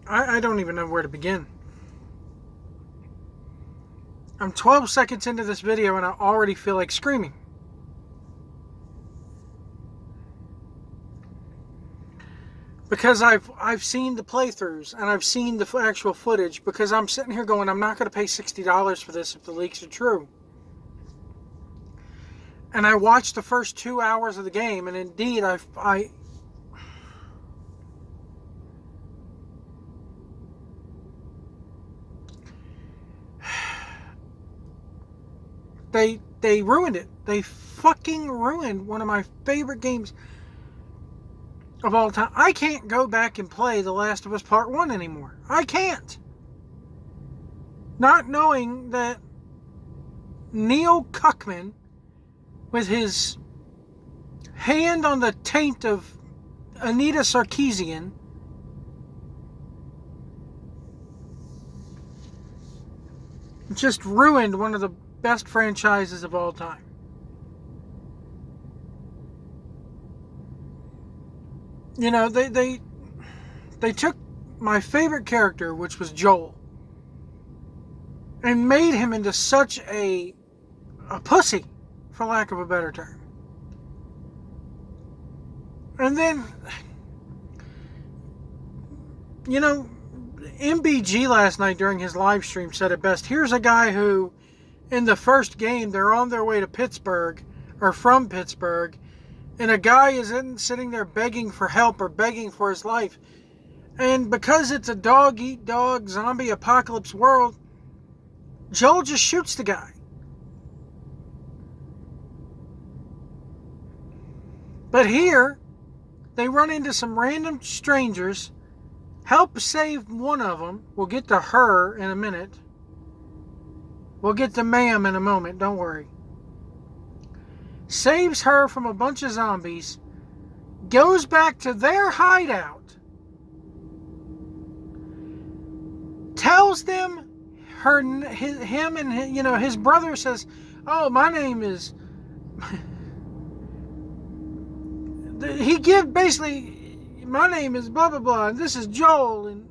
I don't even know where to begin. I'm 12 seconds into this video and I already feel like screaming. Because I've seen the playthroughs and I've seen the actual footage, because I'm sitting here going, I'm not going to pay $60 for this if the leaks are true. And I watched the first 2 hours of the game, and indeed they ruined it. They fucking ruined one of my favorite games of all time. I can't go back and play The Last of Us Part 1 anymore. I can't. Not knowing that Neil Cuckman, with his hand on the taint of Anita Sarkeesian, just ruined one of the best franchises of all time. You know, they took my favorite character, which was Joel, and made him into such a pussy, for lack of a better term. And then, you know, MBG last night during his live stream said it best. Here's a guy who, in the first game, they're on their way to Pittsburgh, or from Pittsburgh, and a guy isn't sitting there begging for help or begging for his life. And because it's a dog-eat-dog zombie apocalypse world, Joel just shoots the guy. But here, they run into some random strangers, help save one of them. We'll get to her in a minute. We'll get to ma'am in a moment, don't worry. Saves her from a bunch of zombies, goes back to their hideout, tells them him and his brother says, "Oh, my name is." He basically, "My name is blah blah blah, and this is Joel," and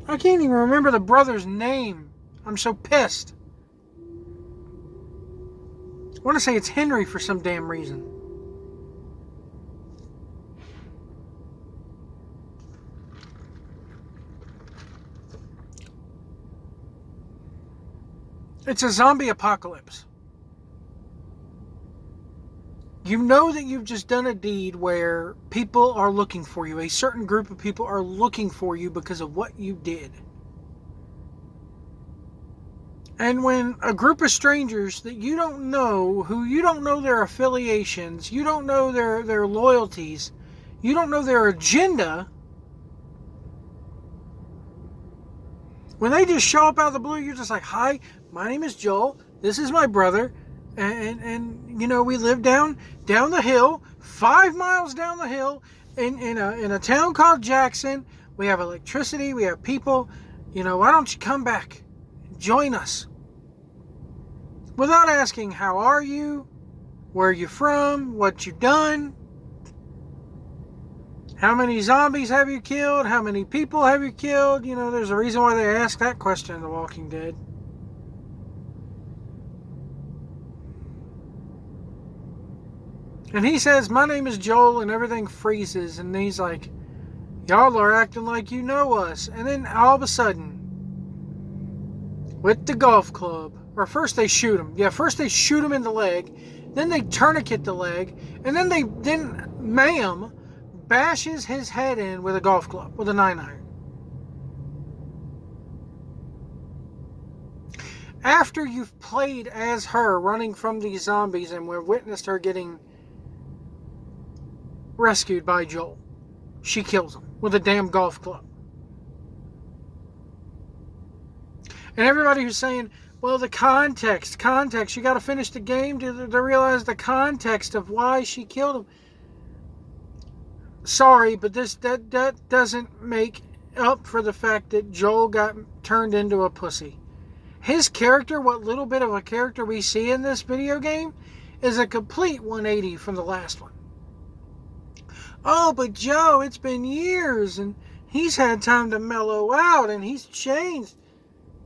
I can't even remember the brother's name. I'm so pissed. I want to say it's Henry for some damn reason. It's a zombie apocalypse. You know that you've just done a deed where people are looking for you. A certain group of people are looking for you because of what you did. And when a group of strangers that you don't know, who you don't know their affiliations, you don't know their loyalties, you don't know their agenda, when they just show up out of the blue, you're just like, "Hi, my name is Joel. This is my brother. And we live down the hill, 5 miles down the hill in a town called Jackson. We have electricity, we have people. Why don't you come back? Join us." Without asking, how are you? Where are you from? What you done? How many zombies have you killed? How many people have you killed? There's a reason why they ask that question in The Walking Dead. And he says, "My name is Joel," and everything freezes, and he's like, "Y'all are acting like you know us." And then all of a sudden, with the golf club, or first they shoot him. Yeah, first they shoot him in the leg, then they tourniquet the leg, and then ma'am bashes his head in with a golf club, with a 9-iron. After you've played as her running from these zombies and we've witnessed her getting rescued by Joel, she kills him with a damn golf club. And everybody who's saying, well, the context, you got to finish the game to realize the context of why she killed him. Sorry, but that doesn't make up for the fact that Joel got turned into a pussy. His character, what little bit of a character we see in this video game, is a complete 180 from the last one. "Oh, but Joe, it's been years, and He's had time to mellow out and he's changed.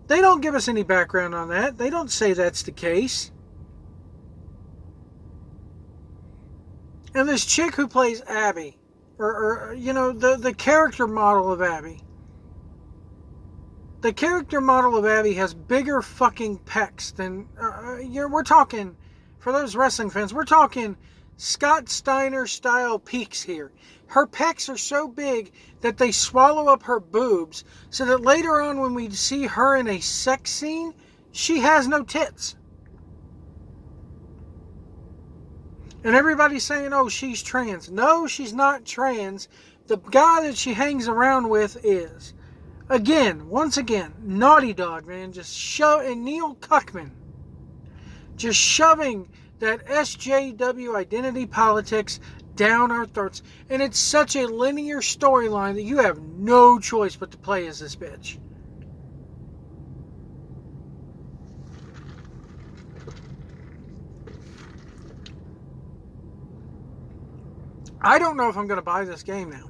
They don't give us any background on that. They don't say that's the case. And this chick who plays Abby, or the character model of Abby. The character model of Abby has bigger fucking pecs than, we're talking, for those wrestling fans, we're talking Scott Steiner style peaks here. Her pecs are so big that they swallow up her boobs, so that later on when we see her in a sex scene, she has no tits. And everybody's saying, oh, she's trans. No, she's not trans. The guy that she hangs around with is. Once again, Naughty Dog, man, and Neil Cuckman, just shoving that SJW identity politics down our throats. And it's such a linear storyline that you have no choice but to play as this bitch. I don't know if I'm going to buy this game now.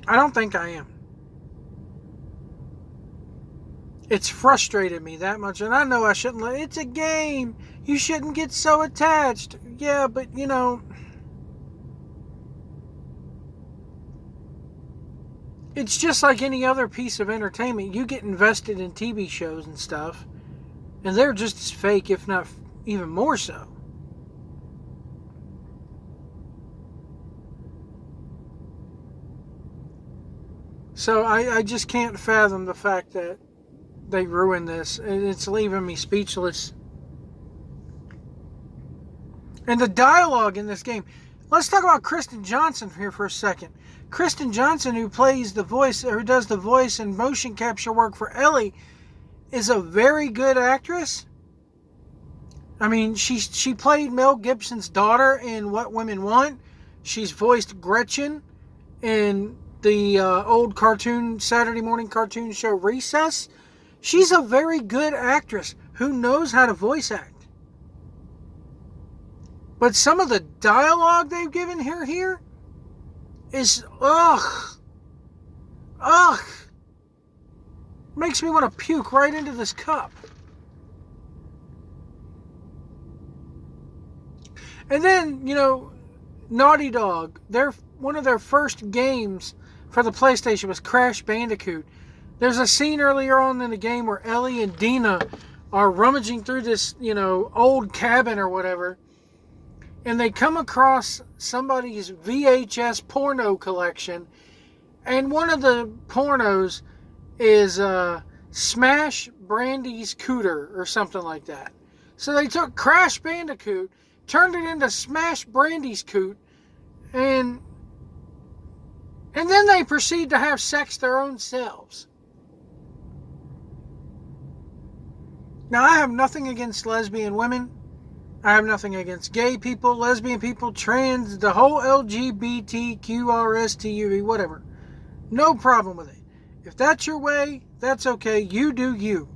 I don't think I am. It's frustrated me that much, and I know I shouldn't it's a game. You shouldn't get so attached. Yeah, but it's just like any other piece of entertainment. You get invested in TV shows and stuff, and they're just as fake, if not even more so. So I just can't fathom the fact that they ruined this. It's leaving me speechless. And the dialogue in this game. Let's talk about Kristen Johnson here for a second. Kristen Johnson, who plays the voice, or who does the voice and motion capture work for Ellie, is a very good actress. I mean, she played Mel Gibson's daughter in What Women Want. She's voiced Gretchen in the old Saturday morning cartoon show Recess. She's a very good actress who knows how to voice act. But some of the dialogue they've given her here is, makes me want to puke right into this cup. And then, Naughty Dog, one of their first games for the PlayStation was Crash Bandicoot. There's a scene earlier on in the game where Ellie and Dina are rummaging through this, old cabin or whatever, and they come across somebody's VHS porno collection, and one of the pornos is Smash Brandy's Cooter or something like that. So they took Crash Bandicoot, turned it into Smash Brandy's Coot, and then they proceed to have sex their own selves. Now, I have nothing against lesbian women. I have nothing against gay people, lesbian people, trans, the whole LGBTQRSTUV, whatever. No problem with it. If that's your way, that's okay. You do you.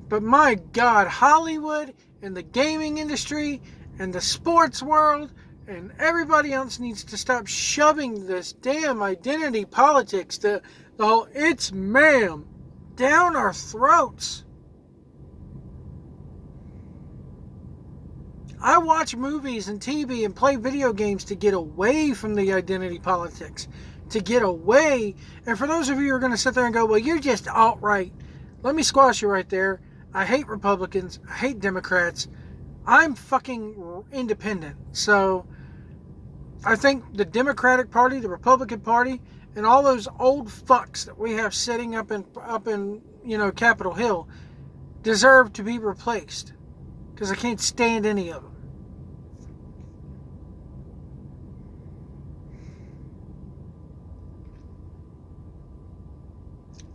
But my God, Hollywood and the gaming industry and the sports world and everybody else needs to stop shoving this damn identity politics, the whole it's ma'am, down our throats. I watch movies and TV and play video games to get away from the identity politics. To get away. And for those of you who are going to sit there and go, well, you're just alt-right. Let me squash you right there. I hate Republicans. I hate Democrats. I'm fucking independent. So I think the Democratic Party, the Republican Party, and all those old fucks that we have sitting up in Capitol Hill deserve to be replaced. Because I can't stand any of them.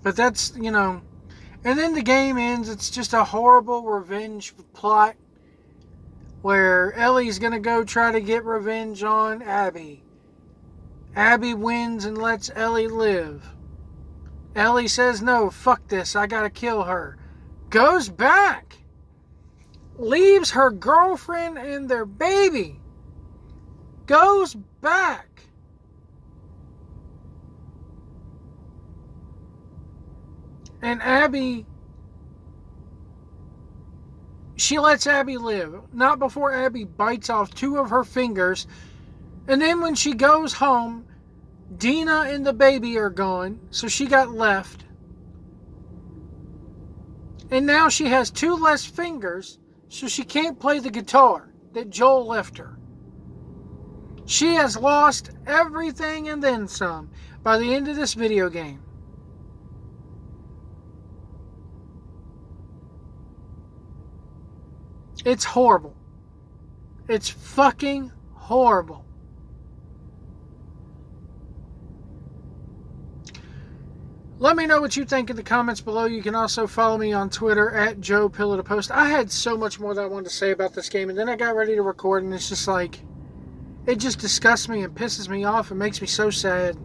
But that's, and then the game ends. It's just a horrible revenge plot where Ellie's going to go try to get revenge on Abby. Abby wins and lets Ellie live. Ellie says, no, fuck this, I gotta kill her. Goes back. Leaves her girlfriend and their baby. Goes back. And Abby, she lets Abby live. Not before Abby bites off 2 of her fingers. And then when she goes home, Dina and the baby are gone, so she got left. And now she has 2 less fingers, so she can't play the guitar that Joel left her. She has lost everything and then some by the end of this video game. It's horrible. It's fucking horrible. Let me know what you think in the comments below. You can also follow me on Twitter at Joe Pillow to Post. I had so much more that I wanted to say about this game, and then I got ready to record, and it's just like, it just disgusts me and pisses me off and makes me so sad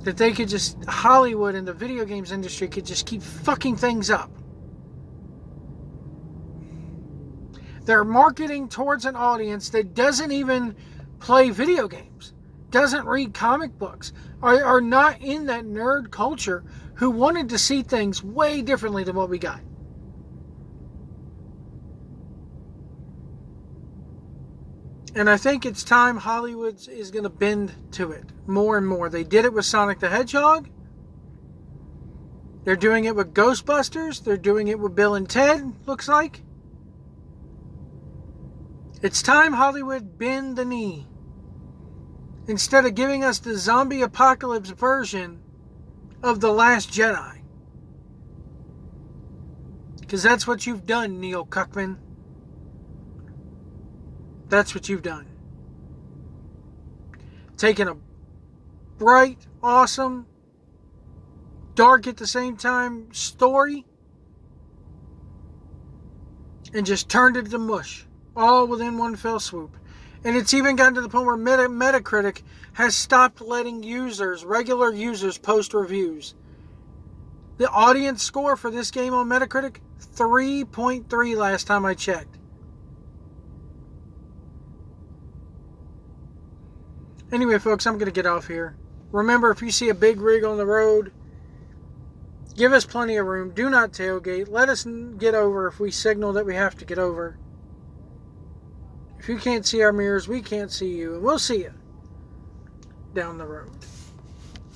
that they could just, Hollywood and the video games industry could just keep fucking things up. They're marketing towards an audience that doesn't even play video games, doesn't read comic books, are not in that nerd culture, who wanted to see things way differently than what we got. And I think it's time Hollywood is going to bend to it more and more. They did it with Sonic the Hedgehog. They're doing it with Ghostbusters. They're doing it with Bill and Ted, looks like. It's time Hollywood bend the knee. Instead of giving us the zombie apocalypse version of The Last Jedi. Because that's what you've done, Neil Cuckman. That's what you've done. Taken a bright, awesome, dark at the same time story and just turned it to mush. All within one fell swoop. And it's even gotten to the point where Metacritic has stopped letting users, regular users, post reviews. The audience score for this game on Metacritic, 3.3 last time I checked. Anyway, folks, I'm going to get off here. Remember, if you see a big rig on the road, give us plenty of room. Do not tailgate. Let us get over if we signal that we have to get over. If you can't see our mirrors, we can't see you. And we'll see you down the road.